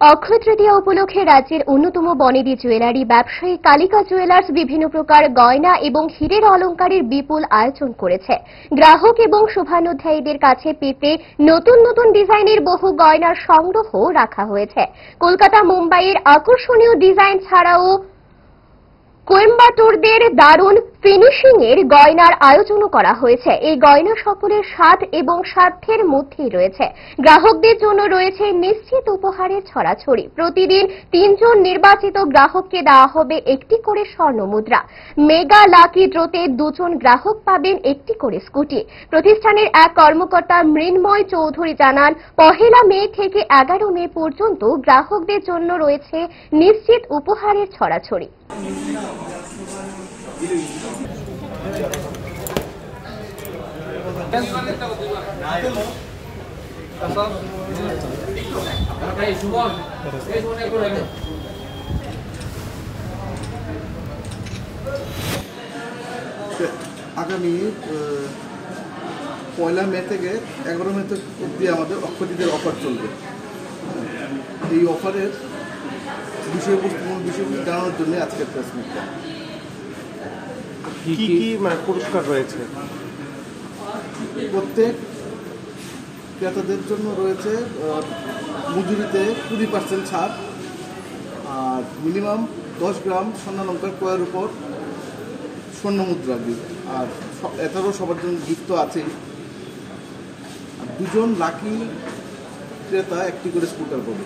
অক্ষয় তৃতীয়া উপলক্ষে রাজ্যের অন্যতম বনেদি জুয়েলারি ব্যবসায়ী কালিকা জুয়েলার্স বিভিন্ন প্রকার গয়না এবং হীরের অলংকারের বিপুল আয়োজন করেছে। গ্রাহক এবং শুভানুধ্যায়ীদের কাছে পেতে নতুন নতুন ডিজাইনের বহু গয়নার সংগ্রহ রাখা হয়েছে। কলকাতা মুম্বাইয়ের আকর্ষণীয় ডিজাইন ছাড়াও কোয়েম্বাটোরদের দারুণ ফিনিশিং এর গয়নার আয়োজনও করা হয়েছে। এই গয়না সকলের স্বাদ এবং সাধ্যের মধ্যেই রয়েছে। গ্রাহকদের জন্য রয়েছে নিশ্চিত উপহারের ছড়াছড়ি। প্রতিদিন ৩ জন নির্বাচিত গ্রাহককে দেওয়া হবে একটি করে স্বর্ণ মুদ্রা। মেগা লাকি ড্রতে 2 জন গ্রাহক পাবেন একটি করে স্কুটি। প্রতিষ্ঠানের এক কর্মকর্তা মৃন্ময় চৌধুরী জানান, 1 মে থেকে 11 মে পর্যন্ত গ্রাহকদের জন্য রয়েছে নিশ্চিত উপহারের ছড়াছড়ি। আগামী 1 মে থেকে 11 মে অবধি আমাদের অক্ষয় তৃতীয়ার অফার চলবে। এই অফারের বিষয়বস্তু জানানোর জন্য আজকের প্রেস মিটটা। কি কি পুরস্কার রয়েছে? প্রত্যেক ক্রেতাদের জন্য রয়েছে মজুরিতে 20% ছাড়, আর মিনিমাম 10 গ্রাম স্বর্ণালঙ্কার ক্রয়ের উপর স্বর্ণ মুদ্রা গিফট। আর এছাড়াও সবার জন্য গিফট তো আছেই। আর 2 জন লাকি ক্রেতা একটি করে স্কুটার পাবে।